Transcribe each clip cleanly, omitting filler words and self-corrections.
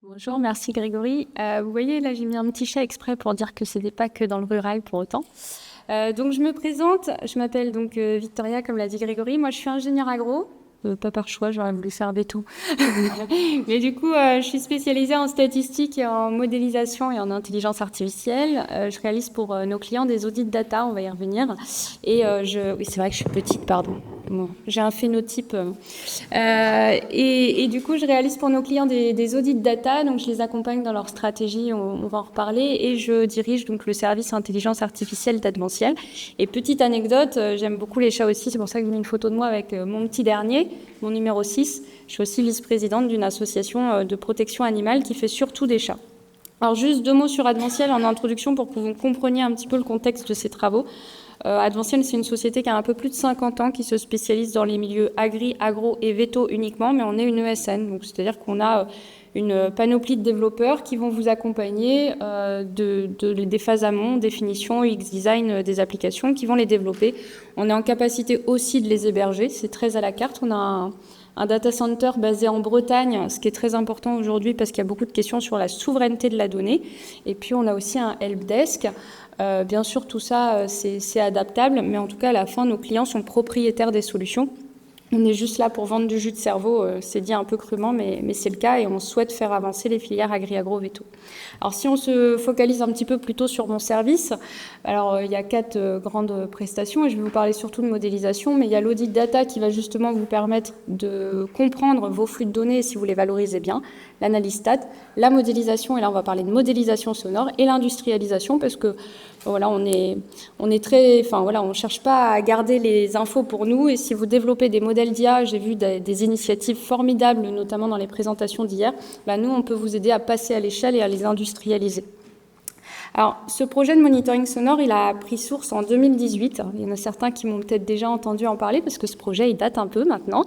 Bonjour, merci Grégory. Vous voyez, là j'ai mis un petit chat exprès pour dire que ce n'est pas que dans le rural pour autant. Donc je me présente, je m'appelle donc Victoria, comme l'a dit Grégory. Moi je suis ingénieure agro, pas par choix, j'aurais voulu faire béton. Mais du coup, je suis spécialisée en statistique et en modélisation et en intelligence artificielle. Je réalise pour nos clients des audits data, on va y revenir. Et oui, c'est vrai que je suis petite, pardon. Bon, j'ai un phénotype. Et du coup, je réalise pour nos clients des audits data, donc je les accompagne dans leur stratégie, on va en reparler, et je dirige donc le service intelligence artificielle d'Adventiel. Et petite anecdote, j'aime beaucoup les chats aussi, c'est pour ça que j'ai mis une photo de moi avec mon petit dernier, mon numéro 6. Je suis aussi vice-présidente d'une association de protection animale qui fait surtout des chats. Alors juste 2 mots sur Adventiel en introduction pour que vous compreniez un petit peu le contexte de ces travaux. Adventiel, c'est une société qui a un peu plus de 50 ans, qui se spécialise dans les milieux agri, agro et veto uniquement, mais on est une ESN, donc c'est-à-dire qu'on a une panoplie de développeurs qui vont vous accompagner des phases amont, définition, UX design des applications, qui vont les développer. On est en capacité aussi de les héberger, c'est très à la carte. On a un data center basé en Bretagne, ce qui est très important aujourd'hui parce qu'il y a beaucoup de questions sur la souveraineté de la donnée. Et puis on a aussi un helpdesk. Bien sûr, tout ça, c'est adaptable, mais en tout cas, à la fin, nos clients sont propriétaires des solutions. On est juste là pour vendre du jus de cerveau, c'est dit un peu crûment, mais c'est le cas, et on souhaite faire avancer les filières agri-agro-veto. Alors si on se focalise un petit peu plutôt sur mon service, alors il y a 4 grandes prestations, et je vais vous parler surtout de modélisation, mais il y a l'audit data qui va justement vous permettre de comprendre vos flux de données si vous les valorisez bien, l'analyse stat, la modélisation, et là on va parler de modélisation sonore, et l'industrialisation, parce que voilà, on cherche pas à garder les infos pour nous, et si vous développez des modèles d'IA, j'ai vu des initiatives formidables, notamment dans les présentations d'hier, nous on peut vous aider à passer à l'échelle et à les industrialiser. Alors, ce projet de monitoring sonore, il a pris source en 2018. Il y en a certains qui m'ont peut-être déjà entendu en parler parce que ce projet, il date un peu maintenant,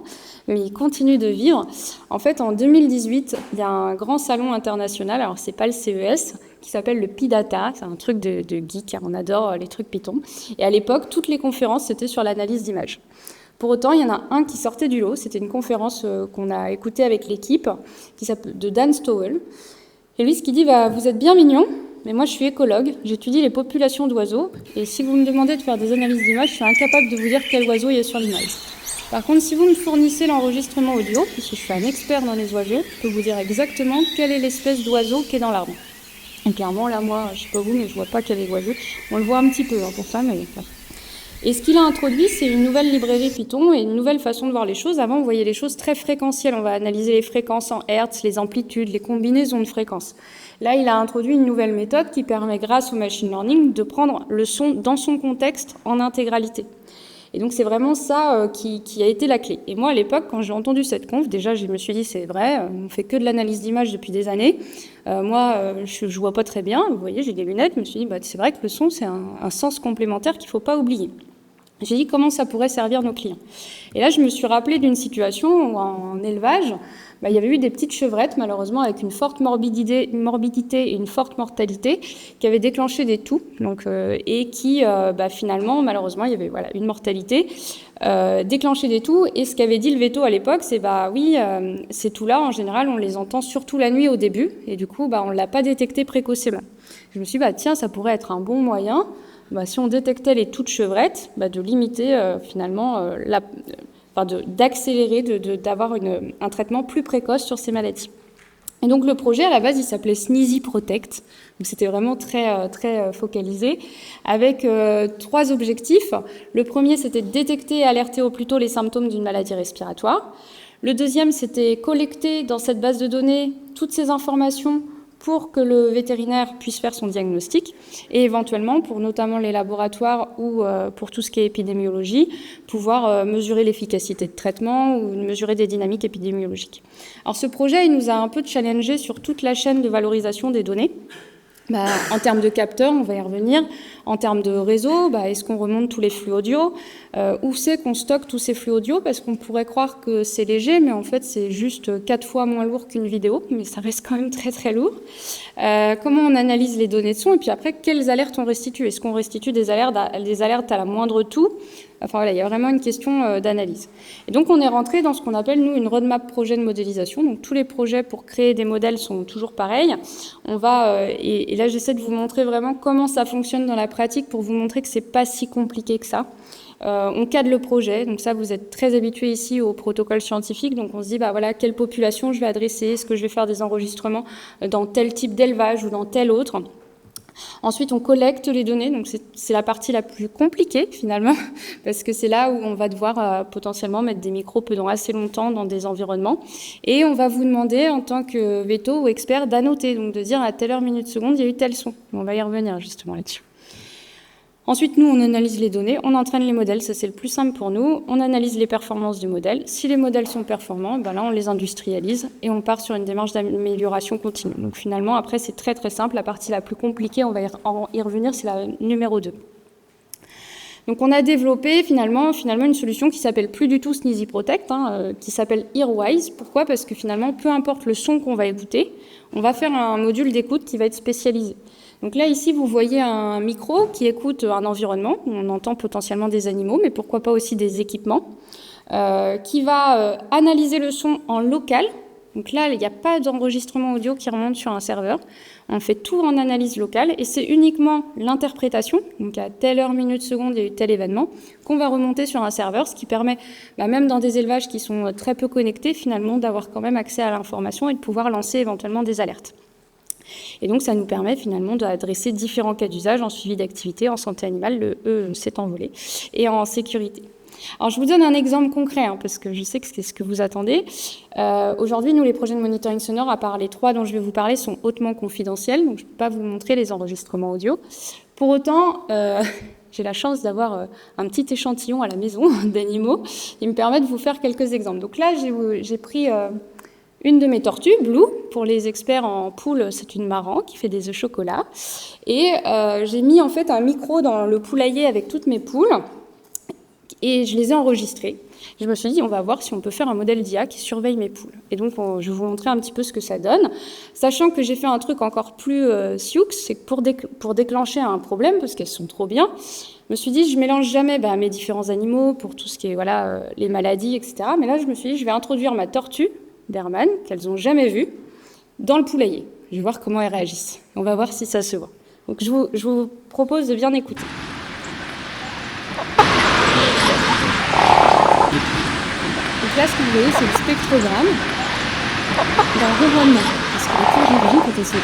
mais il continue de vivre. En fait, en 2018, il y a un grand salon international, alors c'est pas le CES, qui s'appelle le PyData, c'est un truc de geek, on adore les trucs Python. Et à l'époque, toutes les conférences, c'était sur l'analyse d'images. Pour autant, il y en a un qui sortait du lot, c'était une conférence qu'on a écoutée avec l'équipe, de Dan Stowell. Et lui, ce qu'il dit, vous êtes bien mignons, mais moi je suis écologue, j'étudie les populations d'oiseaux, et si vous me demandez de faire des analyses d'images, je suis incapable de vous dire quel oiseau il y a sur l'image. Par contre, si vous me fournissez l'enregistrement audio, puisque je suis un expert dans les oiseaux, je peux vous dire exactement quelle est l'espèce d'oiseau qui est dans l'arbre. Et clairement, là, moi, je sais pas vous, mais je vois pas quel est l'oiseau. On le voit un petit peu pour ça, mais... Et ce qu'il a introduit, c'est une nouvelle librairie Python et une nouvelle façon de voir les choses. Avant, vous voyez les choses très fréquentielles. On va analyser les fréquences en hertz, les amplitudes, les combinaisons de fréquences. Là, il a introduit une nouvelle méthode qui permet, grâce au machine learning, de prendre le son dans son contexte en intégralité. Et donc, c'est vraiment ça qui a été la clé. Et moi, à l'époque, quand j'ai entendu cette conf, déjà, je me suis dit, c'est vrai, on fait que de l'analyse d'image depuis des années. Je vois pas très bien. Vous voyez, j'ai des lunettes. Je me suis dit, c'est vrai que le son, c'est un sens complémentaire qu'il faut pas oublier. J'ai dit comment ça pourrait servir nos clients. Et là, je me suis rappelé d'une situation où en élevage, il y avait eu des petites chevrettes, malheureusement, avec une forte morbidité et une forte mortalité, qui avaient déclenché des toux, et qui, finalement, malheureusement, il y avait une mortalité, déclenché des toux. Et ce qu'avait dit le veto à l'époque, c'est ces toux-là, en général, on les entend surtout la nuit au début, et du coup, on ne l'a pas détecté précocement. Je me suis dit, tiens, ça pourrait être un bon moyen. Si on détectait les toux de chevrettes, de limiter d'accélérer, d'avoir un traitement plus précoce sur ces maladies. Et donc le projet à la base, il s'appelait Sneezy Protect. Donc c'était vraiment très très focalisé, avec 3 objectifs. Le premier, c'était de détecter et alerter au plus tôt les symptômes d'une maladie respiratoire. Le deuxième, c'était collecter dans cette base de données toutes ces informations pour que le vétérinaire puisse faire son diagnostic, et éventuellement, pour notamment les laboratoires ou pour tout ce qui est épidémiologie, pouvoir mesurer l'efficacité de traitement ou mesurer des dynamiques épidémiologiques. Alors ce projet, il nous a un peu challengé sur toute la chaîne de valorisation des données. En termes de capteurs, on va y revenir. En termes de réseau, est-ce qu'on remonte tous les flux audio? Où c'est qu'on stocke tous ces flux audio? Parce qu'on pourrait croire que c'est léger, mais en fait, c'est juste 4 fois moins lourd qu'une vidéo, mais ça reste quand même très très lourd. Comment on analyse les données de son? Et puis après, quelles alertes on restitue? Est-ce qu'on restitue des alertes à la moindre toux? Enfin voilà, il y a vraiment une question d'analyse. Et donc on est rentré dans ce qu'on appelle, nous, une roadmap projet de modélisation. Donc tous les projets pour créer des modèles sont toujours pareils. On va, et là j'essaie de vous montrer vraiment comment ça fonctionne dans la pratique pour vous montrer que c'est pas si compliqué que ça. On cadre le projet, donc ça vous êtes très habitués ici au protocole scientifique, donc on se dit bah voilà quelle population je vais adresser, est-ce que je vais faire des enregistrements dans tel type d'élevage ou dans tel autre. Ensuite on collecte les données, donc c'est la partie la plus compliquée finalement, parce que c'est là où on va devoir potentiellement mettre des micros pendant assez longtemps dans des environnements, et on va vous demander en tant que veto ou expert d'annoter, donc de dire à telle heure, minute, seconde, il y a eu tel son. On va y revenir justement là-dessus. Ensuite, nous, on analyse les données, on entraîne les modèles, ça c'est le plus simple pour nous, on analyse les performances du modèle. Si les modèles sont performants, ben là on les industrialise et on part sur une démarche d'amélioration continue. Donc finalement, après c'est très très simple, la partie la plus compliquée, on va y revenir, c'est la numéro 2. Donc on a développé finalement une solution qui s'appelle plus du tout Sneezy Protect, qui s'appelle Earwise. Pourquoi ? Parce que finalement, peu importe le son qu'on va écouter, on va faire un module d'écoute qui va être spécialisé. Donc là, ici, vous voyez un micro qui écoute un environnement. On entend potentiellement des animaux, mais pourquoi pas aussi des équipements, qui va analyser le son en local. Donc là, il n'y a pas d'enregistrement audio qui remonte sur un serveur. On fait tout en analyse locale et c'est uniquement l'interprétation, donc à telle heure, minute, seconde, il y a eu tel événement, qu'on va remonter sur un serveur, ce qui permet, même dans des élevages qui sont très peu connectés, finalement, d'avoir quand même accès à l'information et de pouvoir lancer éventuellement des alertes. Et donc, ça nous permet finalement d'adresser différents cas d'usage en suivi d'activité, en santé animale, le E s'est envolé, et en sécurité. Alors, je vous donne un exemple concret, parce que je sais que c'est ce que vous attendez. Aujourd'hui, nous, les projets de monitoring sonore, à part les 3 dont je vais vous parler, sont hautement confidentiels, donc je ne peux pas vous montrer les enregistrements audio. Pour autant, j'ai la chance d'avoir un petit échantillon à la maison d'animaux qui me permet de vous faire quelques exemples. Donc là, j'ai pris une de mes tortues, Blue, pour les experts en poule, c'est une marran qui fait des œufs chocolat. Et j'ai mis en fait un micro dans le poulailler avec toutes mes poules et je les ai enregistrées. Je me suis dit, on va voir si on peut faire un modèle d'IA qui surveille mes poules. Et donc, je vais vous montrer un petit peu ce que ça donne. Sachant que j'ai fait un truc encore plus sioux, c'est que pour déclencher un problème, parce qu'elles sont trop bien, je me suis dit, je mélange jamais mes différents animaux pour tout ce qui est les maladies, etc. Mais là, je me suis dit, je vais introduire ma tortue d'Hermann, qu'elles n'ont jamais vue, dans le poulailler. Je vais voir comment elles réagissent. On va voir si ça se voit. Donc, je vous propose de bien écouter. Donc là, ce que vous voyez, c'est le spectrogramme d'un ronronnement. Parce que les poules ronronnent quand elles se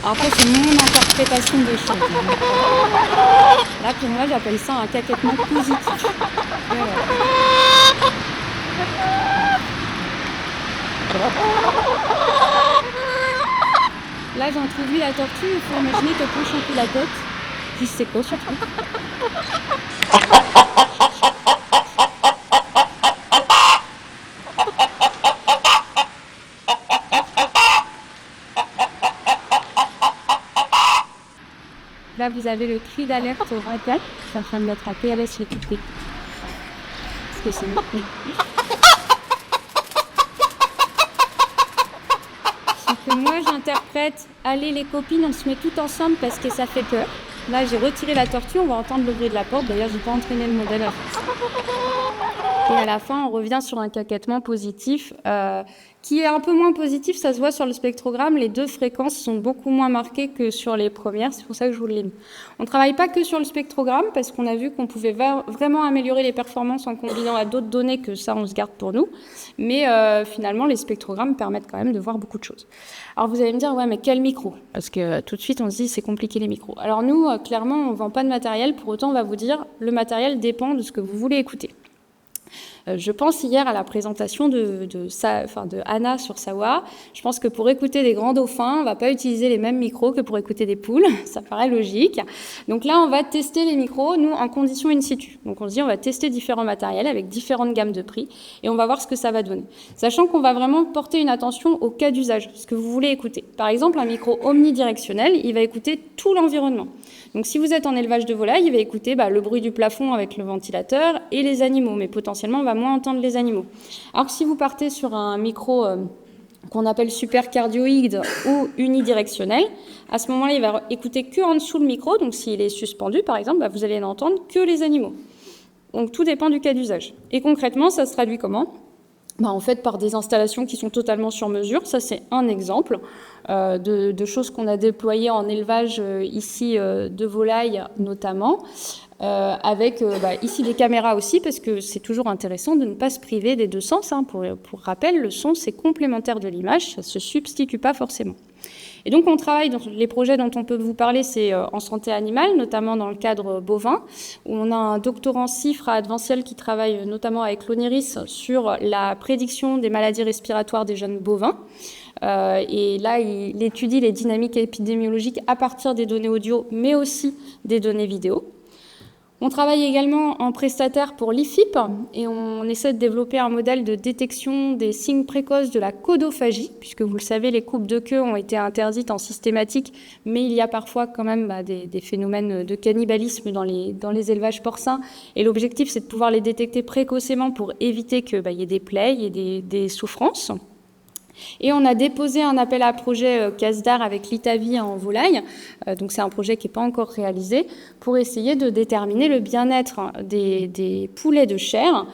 Alors après, c'est mon interprétation des choses. Là, pour moi, j'appelle ça un caquettement positif. Là, j'ai introduit la tortue, il faut imaginer qu'elle penche un peu la tête. Puis c'est quoi ce truc ? Là, vous avez le cri d'alerte au 24. Je suis en train de mettre à PLS l'équipe d'écoute. Parce que c'est bon. Que moi j'interprète, allez les copines, on se met toutes ensemble parce que ça fait peur. Là j'ai retiré la tortue, on va entendre le bruit de la porte, d'ailleurs j'ai pas entraîné le modèle à faire ça. Et à la fin on revient sur un caquettement positif qui est un peu moins positif, ça se voit sur le spectrogramme, les 2 fréquences sont beaucoup moins marquées que sur les premières, c'est pour ça que je vous l'ai mis. On ne travaille pas que sur le spectrogramme parce qu'on a vu qu'on pouvait vraiment améliorer les performances en combinant à d'autres données que ça on se garde pour nous, mais finalement les spectrogrammes permettent quand même de voir beaucoup de choses. Alors vous allez me dire, ouais mais quel micro ? Parce que tout de suite on se dit c'est compliqué les micros. Alors nous, clairement on ne vend pas de matériel, pour autant on va vous dire le matériel dépend de ce que vous voulez écouter. Je pense hier à la présentation de Anna sur Sawa. Je pense que pour écouter des grands dauphins, on ne va pas utiliser les mêmes micros que pour écouter des poules. Ça paraît logique. Donc là, on va tester les micros, nous, en conditions in situ. Donc on se dit, on va tester différents matériels avec différentes gammes de prix et on va voir ce que ça va donner. Sachant qu'on va vraiment porter une attention au cas d'usage, ce que vous voulez écouter. Par exemple, un micro omnidirectionnel, il va écouter tout l'environnement. Donc si vous êtes en élevage de volailles, il va écouter le bruit du plafond avec le ventilateur et les animaux, mais potentiellement on va moins entendre les animaux. Alors que si vous partez sur un micro qu'on appelle supercardioïde ou unidirectionnel. À ce moment-là, il va écouter que en dessous le micro, donc s'il est suspendu, par exemple, vous allez n'entendre que les animaux. Donc tout dépend du cas d'usage. Et concrètement, ça se traduit comment ? En fait, par des installations qui sont totalement sur mesure. Ça, c'est un exemple de choses qu'on a déployées en élevage ici de volailles notamment, avec ici des caméras aussi, parce que c'est toujours intéressant de ne pas se priver des deux sens. Pour rappel, le son, c'est complémentaire de l'image, ça ne se substitue pas forcément. Et donc, on travaille, dans les projets dont on peut vous parler, c'est en santé animale, notamment dans le cadre bovin, où on a un doctorant CIFRE à Adventiel qui travaille notamment avec l'ONIRIS sur la prédiction des maladies respiratoires des jeunes bovins. Et là, il étudie les dynamiques épidémiologiques à partir des données audio, mais aussi des données vidéo. On travaille également en prestataire pour l'IFIP et on essaie de développer un modèle de détection des signes précoces de la codophagie, puisque vous le savez, les coupes de queue ont été interdites en systématique, mais il y a parfois quand même des phénomènes de cannibalisme dans les élevages porcins. Et l'objectif, c'est de pouvoir les détecter précocement pour éviter qu'il y ait des plaies, il y ait des souffrances. Et on a déposé un appel à projet CASDAR avec l'Itavi en volaille, donc c'est un projet qui n'est pas encore réalisé, pour essayer de déterminer le bien-être des poulets de chair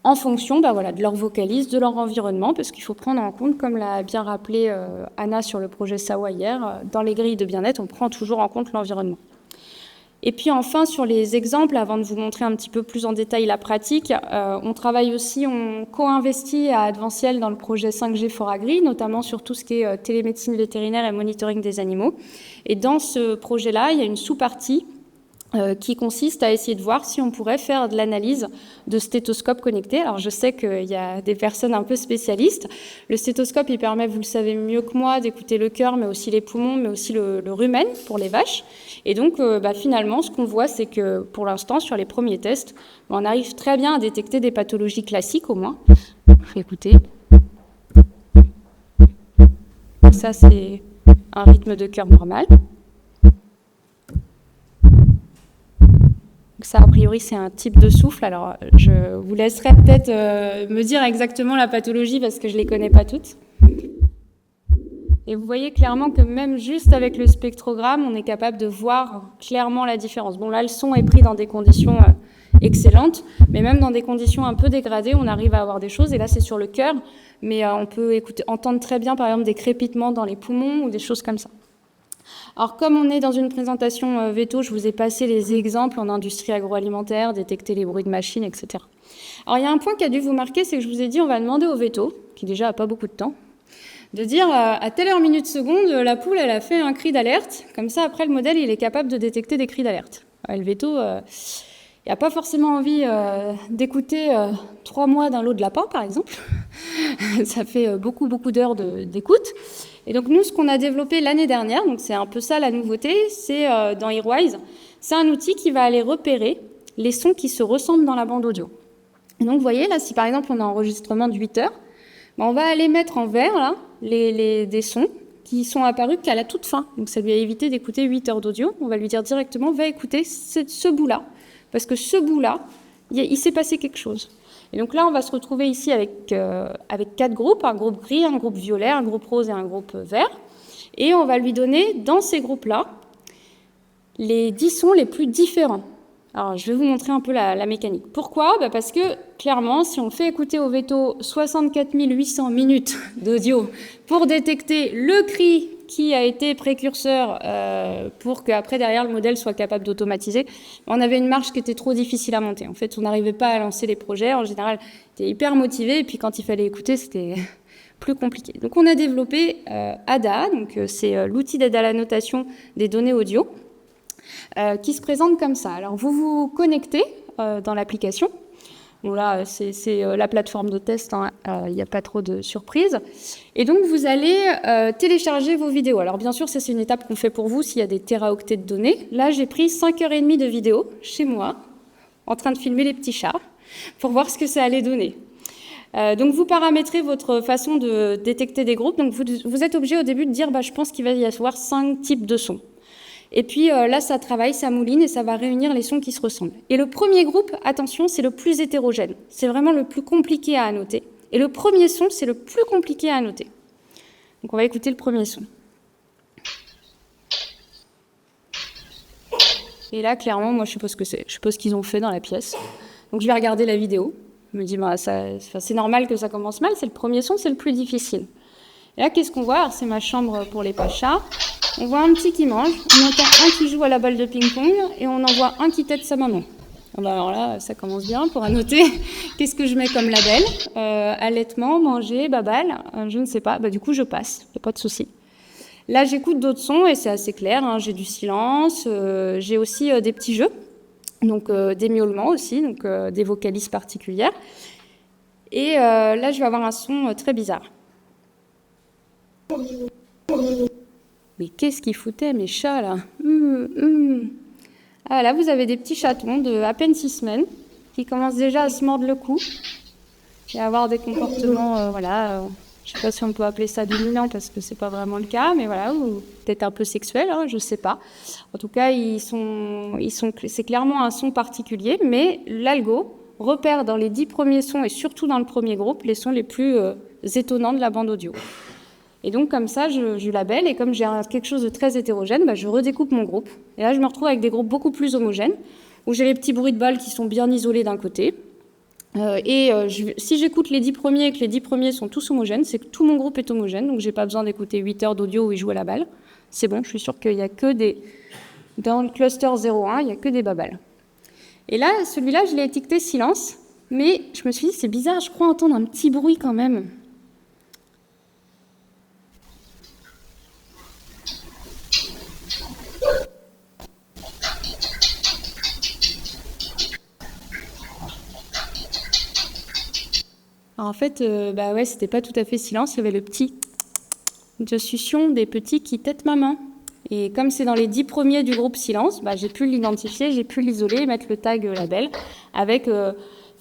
en fonction de leur vocalise, de leur environnement, parce qu'il faut prendre en compte, comme l'a bien rappelé Anna sur le projet SAWA hier, dans les grilles de bien-être, on prend toujours en compte l'environnement. Et puis enfin, sur les exemples, avant de vous montrer un petit peu plus en détail la pratique, on travaille aussi, on co-investit à Adventiel dans le projet 5G Foragri, notamment sur tout ce qui est télémédecine vétérinaire et monitoring des animaux. Et dans ce projet-là, il y a une sous-partie qui consiste à essayer de voir si on pourrait faire de l'analyse de stéthoscopes connectés. Alors je sais qu'il y a des personnes un peu spécialistes. Le stéthoscope, il permet, vous le savez mieux que moi, d'écouter le cœur, mais aussi les poumons, mais aussi le rumen pour les vaches. Et donc finalement, ce qu'on voit, c'est que pour l'instant, sur les premiers tests, on arrive très bien à détecter des pathologies classiques au moins. Je vais écouter. Ça, c'est un rythme de cœur normal. Ça, a priori, c'est un type de souffle. Alors, je vous laisserai peut-être me dire exactement la pathologie parce que je ne les connais pas toutes. Et vous voyez clairement que même juste avec le spectrogramme, on est capable de voir clairement la différence. Bon, là, le son est pris dans des conditions excellentes, mais même dans des conditions un peu dégradées, on arrive à avoir des choses. Et là, c'est sur le cœur, mais on peut entendre très bien, par exemple, des crépitements dans les poumons ou des choses comme ça. Alors, comme on est dans une présentation veto, je vous ai passé les exemples en industrie agroalimentaire, détecter les bruits de machines, etc. Alors, il y a un point qui a dû vous marquer, c'est que je vous ai dit, on va demander au veto, qui déjà n'a pas beaucoup de temps, de dire à telle heure minute seconde, la poule, elle a fait un cri d'alerte. Comme ça, après, le modèle, il est capable de détecter des cris d'alerte. Le veto, il n'a pas forcément envie d'écouter 3 mois d'un lot de lapin, par exemple. Ça fait beaucoup d'heures d'écoute. Et donc nous, ce qu'on a développé l'année dernière, donc c'est un peu ça la nouveauté, c'est dans Earwise, c'est un outil qui va aller repérer les sons qui se ressemblent dans la bande audio. Et donc vous voyez, là, si par exemple on a un enregistrement de 8 heures, on va aller mettre en vert là, des sons qui sont apparus qu'à la toute fin. Donc ça lui a évité d'écouter 8 heures d'audio. On va lui dire directement, va écouter ce bout-là, parce que ce bout-là, il s'est passé quelque chose. Et donc là, on va se retrouver ici avec 4 groupes, un groupe gris, un groupe violet, un groupe rose et un groupe vert. Et on va lui donner, dans ces groupes-là, les 10 sons les plus différents. Alors, je vais vous montrer un peu la mécanique. Pourquoi ? Parce que, clairement, si on fait écouter au veto 64 800 minutes d'audio pour détecter le cri qui a été précurseur pour qu'après, derrière, le modèle soit capable d'automatiser, on avait une marge qui était trop difficile à monter. En fait, on n'arrivait pas à lancer les projets. En général, on était hyper motivé, et puis quand il fallait écouter, c'était plus compliqué. Donc, on a développé ADA, donc c'est l'outil d'aide à la notation des données audio, qui se présente comme ça. Alors, vous vous connectez dans l'application. Bon, là, c'est la plateforme de test, il n'y a pas trop de surprises. Et donc, vous allez télécharger vos vidéos. Alors, bien sûr, ça, c'est une étape qu'on fait pour vous s'il y a des téraoctets de données. Là, j'ai pris 5h30 de vidéos chez moi, en train de filmer les petits chats, pour voir ce que ça allait donner. Donc, vous paramétrez votre façon de détecter des groupes. Donc, vous êtes obligé au début de dire, je pense qu'il va y avoir 5 types de sons. Et puis là, ça travaille, ça mouline et ça va réunir les sons qui se ressemblent. Et le premier groupe, attention, c'est le plus hétérogène. C'est vraiment le plus compliqué à annoter. Et le premier son, c'est le plus compliqué à annoter. Donc on va écouter le premier son. Et là, clairement, moi, je sais pas ce que c'est. Je sais pas ce qu'ils ont fait dans la pièce. Donc je vais regarder la vidéo. Je me dis, bah, c'est normal que ça commence mal. C'est le premier son, c'est le plus difficile. Et là, qu'est-ce qu'on voit? Alors, c'est ma chambre pour les pachas. On voit un petit qui mange, on entend un qui joue à la balle de ping-pong et on en voit un qui tète sa maman. Alors là, ça commence bien pour annoter. Qu'est-ce que je mets comme label? Allaitement, manger, babal, je ne sais pas. Bah, du coup, je passe, il n'y a pas de souci. Là, j'écoute d'autres sons et c'est assez clair. Hein. J'ai du silence, j'ai aussi des petits jeux, donc des miaulements aussi, donc des vocalises particulières. Et là, je vais avoir un son très bizarre. Mais qu'est-ce qu'ils foutaient, mes chats, là? Ah, là, vous avez des petits chatons de à peine 6 semaines qui commencent déjà à se mordre le cou et à avoir des comportements, je ne sais pas si on peut appeler ça dominant parce que c'est pas vraiment le cas, mais voilà, ou peut-être un peu sexuel, hein, je sais pas. En tout cas, c'est clairement un son particulier, mais l'algo repère dans les 10 premiers sons et surtout dans le premier groupe les sons les plus étonnants de la bande audio. Et donc, comme ça, je labelle, et comme j'ai quelque chose de très hétérogène, bah, je redécoupe mon groupe. Et là, je me retrouve avec des groupes beaucoup plus homogènes, où j'ai les petits bruits de balles qui sont bien isolés d'un côté. Si j'écoute les 10 premiers et que les 10 premiers sont tous homogènes, c'est que tout mon groupe est homogène, donc j'ai pas besoin d'écouter 8 heures d'audio où ils jouent à la balle. C'est bon, je suis sûre qu'il y a que des... Dans le cluster 01, il n'y a que des babales. Et là, celui-là, je l'ai étiqueté silence, mais je me suis dit, c'est bizarre, je crois entendre un petit bruit quand même. Alors en fait, c'était pas tout à fait silence, il y avait le petit de succion des petits qui têtent maman. Et comme c'est dans les 10 premiers du groupe silence, j'ai pu l'identifier, j'ai pu l'isoler, mettre le tag label, avec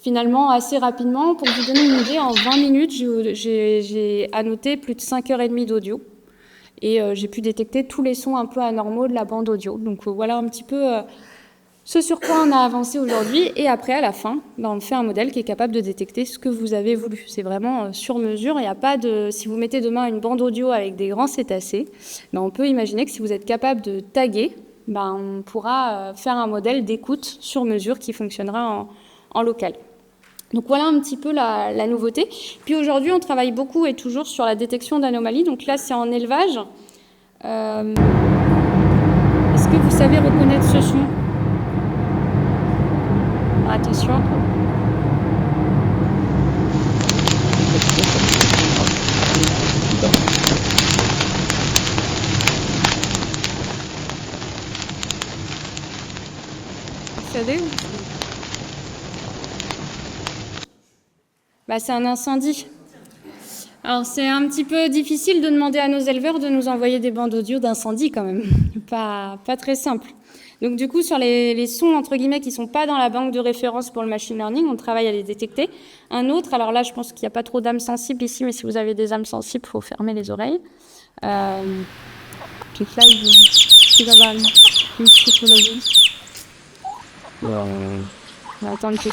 finalement assez rapidement, pour vous donner une idée, en 20 minutes, j'ai annoté plus de 5h30 d'audio. Et j'ai pu détecter tous les sons un peu anormaux de la bande audio. Donc voilà un petit peu... ce sur quoi on a avancé aujourd'hui, et après, à la fin, on fait un modèle qui est capable de détecter ce que vous avez voulu. C'est vraiment sur mesure. Il n'y a pas de... Si vous mettez demain une bande audio avec des grands cétacés, on peut imaginer que si vous êtes capable de taguer, on pourra faire un modèle d'écoute sur mesure qui fonctionnera en local. Donc voilà un petit peu la nouveauté. Puis aujourd'hui, on travaille beaucoup et toujours sur la détection d'anomalies. Donc là, c'est en élevage. Est-ce que vous savez reconnaître ce son ? Attention. Vous savez où ? C'est un incendie. Alors c'est un petit peu difficile de demander à nos éleveurs de nous envoyer des bandes audio d'incendie quand même. Pas très simple. Donc du coup, sur les sons, entre guillemets, qui ne sont pas dans la banque de référence pour le machine learning, on travaille à les détecter. Un autre, alors là, je pense qu'il n'y a pas trop d'âmes sensibles ici, mais si vous avez des âmes sensibles, il faut fermer les oreilles. On va attendre que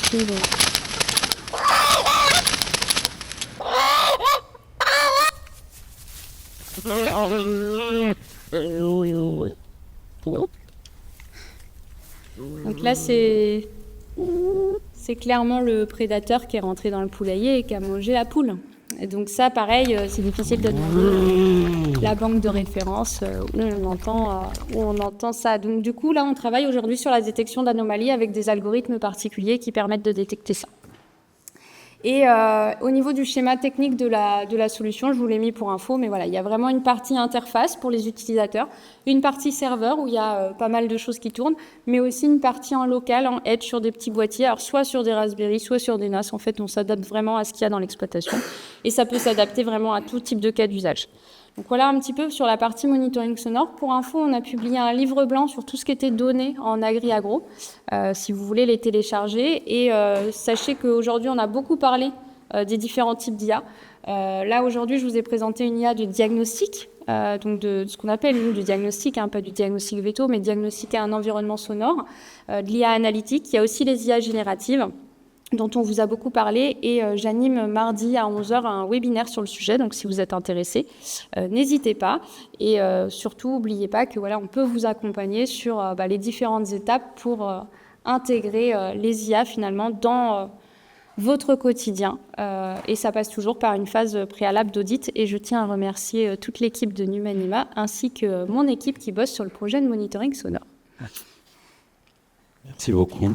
Donc là, c'est clairement le prédateur qui est rentré dans le poulailler et qui a mangé la poule. Et donc ça, pareil, c'est difficile de demander la banque de référence où on entend ça. Donc du coup, là, on travaille aujourd'hui sur la détection d'anomalies avec des algorithmes particuliers qui permettent de détecter ça. Et au niveau du schéma technique de la solution, je vous l'ai mis pour info, mais voilà, il y a vraiment une partie interface pour les utilisateurs, une partie serveur où il y a pas mal de choses qui tournent, mais aussi une partie en local, en edge sur des petits boîtiers, alors soit sur des Raspberry, soit sur des NAS. En fait, on s'adapte vraiment à ce qu'il y a dans l'exploitation et ça peut s'adapter vraiment à tout type de cas d'usage. Donc voilà un petit peu sur la partie monitoring sonore. Pour info, on a publié un livre blanc sur tout ce qui était donné en agri-agro, si vous voulez les télécharger. Et sachez qu'aujourd'hui, on a beaucoup parlé des différents types d'IA. Là, aujourd'hui, je vous ai présenté une IA de diagnostic, donc de ce qu'on appelle, nous, du diagnostic, pas du diagnostic veto, mais diagnostiquer un environnement sonore, de l'IA analytique. Il y a aussi les IA génératives. dont on vous a beaucoup parlé, et j'anime mardi à 11h un webinaire sur le sujet, donc si vous êtes intéressé, n'hésitez pas. Et surtout, n'oubliez pas que voilà, on peut vous accompagner sur les différentes étapes pour intégrer les IA finalement dans votre quotidien. Et ça passe toujours par une phase préalable d'audit. Et je tiens à remercier toute l'équipe de Numanima ainsi que mon équipe qui bosse sur le projet de monitoring sonore. Merci beaucoup.